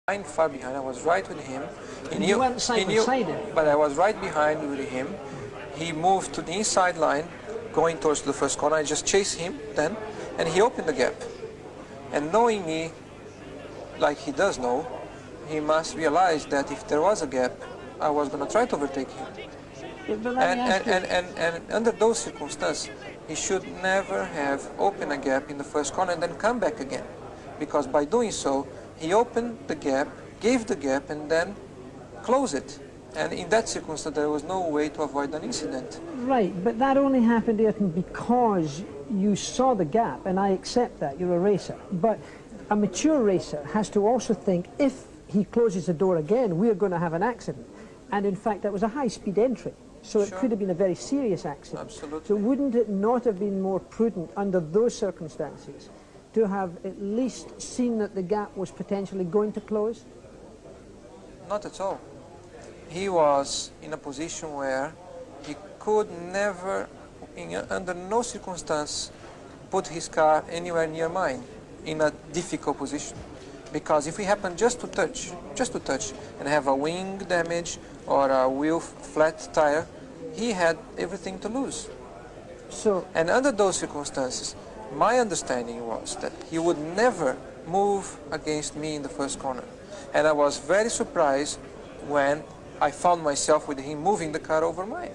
far behind. I was right with him. You weren't side by side. But I was right behind with him. He moved to the inside line, going towards the first corner. I just chased him then, and he opened the gap. And knowing me, like he does know, he must realize that if there was a gap, I was going to try to overtake him. And under those circumstances, he should never have opened a gap in the first corner and then come back again. Because by doing so, he opened the gap, gave the gap, and then closed it. And in that circumstance, there was no way to avoid an incident. Right, but that only happened, Ayrton, because you saw the gap, and I accept that, you're a racer. But a mature racer has to also think, if he closes the door again, we're going to have an accident. And in fact, that was a high-speed entry. So it could have been a very serious accident. Absolutely. So wouldn't it not have been more prudent under those circumstances to have at least seen that the gap was potentially going to close? Not at all. He was in a position where he could never, under no circumstance, put his car anywhere near mine in a difficult position. Because if we happen just to touch, and have a wing damage or a wheel flat tire, he had everything to lose. And under those circumstances, my understanding was that he would never move against me in the first corner. And I was very surprised when I found myself with him moving the car over mine.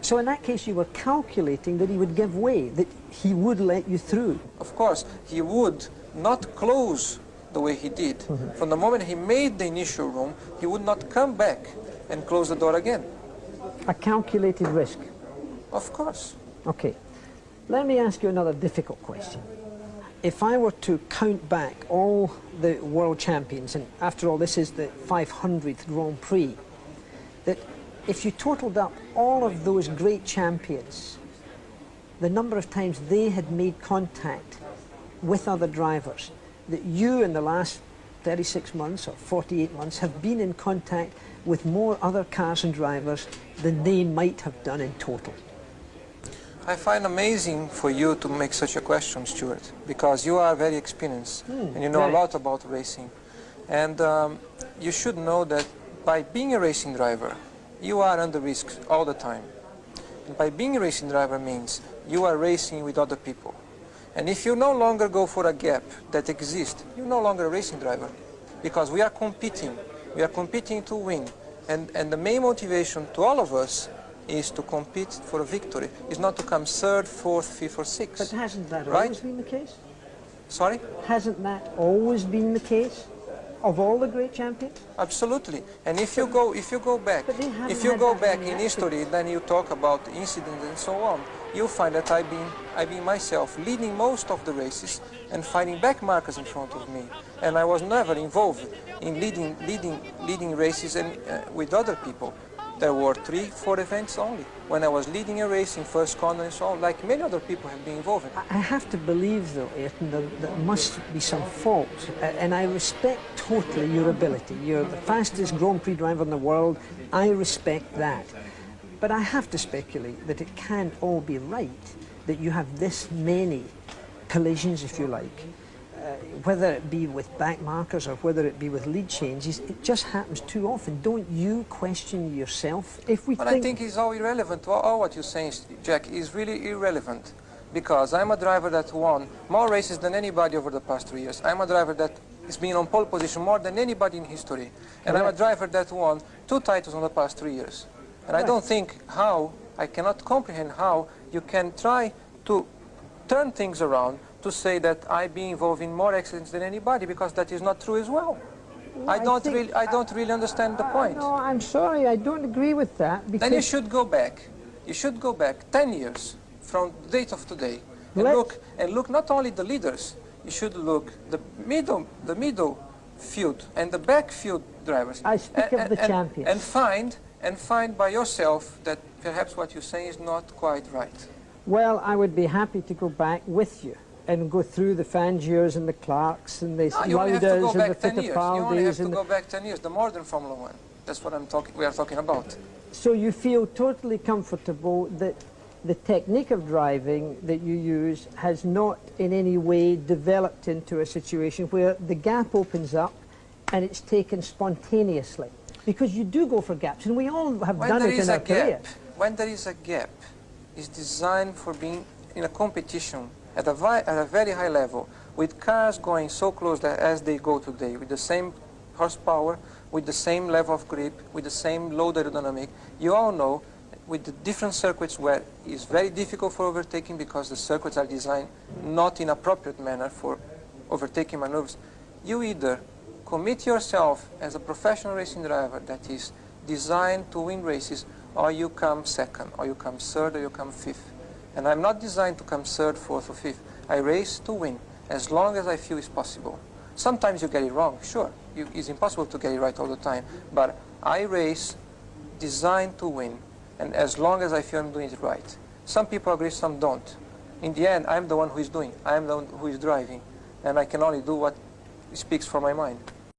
So in that case, you were calculating that he would give way, that he would let you through? Of course, he would not close the way he did. From the moment he made the initial room, he would not come back and close the door again. A calculated risk? Of course. Okay. Let me ask you another difficult question. If I were to count back all the world champions, and after all this is the 500th Grand Prix, that if you totaled up all of those great champions, the number of times they had made contact with other drivers, that you in the last 36 months or 48 months have been in contact with more other cars and drivers than they might have done in total. I find amazing for you to make such a question, Stuart, because you are very experienced and you know a lot about racing. And you should know that by being a racing driver, you are under risk all the time. And by being a racing driver means you are racing with other people. And if you no longer go for a gap that exists, you're no longer a racing driver. Because we are competing to win. And the main motivation to all of us is to compete for a victory. It's not to come third, fourth, fifth, or sixth. But hasn't that always been the case? Sorry? Hasn't that always been the case of all the great champions? Absolutely. And if you go back in history, then you talk about incidents and so on, you'll find that I've been myself leading most of the races and finding back markers in front of me. And I was never involved in leading races and with other people. There were 3, 4 events only when I was leading a race in first corner and so on, like many other people have been involved in. I have to believe, though, Ayrton, that there must be some fault, and I respect totally your ability. You're the fastest Grand Prix driver in the world. I respect that. But I have to speculate that it can't all be right, that you have this many collisions, if you like. Whether it be with back markers or whether it be with lead changes, it just happens too often. Don't you question yourself? I think it's all irrelevant. All what you're saying, Jack, is really irrelevant. Because I'm a driver that won more races than anybody over the past 3 years. I'm a driver that has been on pole position more than anybody in history. And I'm a driver that won 2 titles in the past 3 years. And I don't think I cannot comprehend how you can try to turn things around to say that I've been involved in more accidents than anybody, because that is not true as well. I don't really understand the point. No, I'm sorry, I don't agree with that. Then you should go back. You should go back 10 years from the date of today and look not only the leaders. You should look the middle field and the back field drivers. I speak of the champions. And find by yourself that perhaps what you're saying is not quite right. Well, I would be happy to go back with you and go through the Fangiers and the Clarks and the Lauders and the Fittipaldis. You only have to go back 10 years, the modern Formula One. That's what we are talking about. So you feel totally comfortable that the technique of driving that you use has not in any way developed into a situation where the gap opens up and it's taken spontaneously. Because you do go for gaps, and we all have When done there it is in a our career. when there is a gap, it's designed for being in a competition at a very high level, with cars going so close that as they go today, with the same horsepower, with the same level of grip, with the same load aerodynamic. You all know, with the different circuits where it's very difficult for overtaking because the circuits are designed not in appropriate manner for overtaking maneuvers, you either commit yourself as a professional racing driver that is designed to win races, or you come second, or you come third, or you come fifth. And I'm not designed to come third, fourth, or fifth. I race to win, as long as I feel it's possible. Sometimes you get it wrong, sure. It's impossible to get it right all the time. But I race designed to win, and as long as I feel I'm doing it right. Some people agree, some don't. In the end, I'm the one who is doing. I'm the one who is driving. And I can only do what speaks from my mind.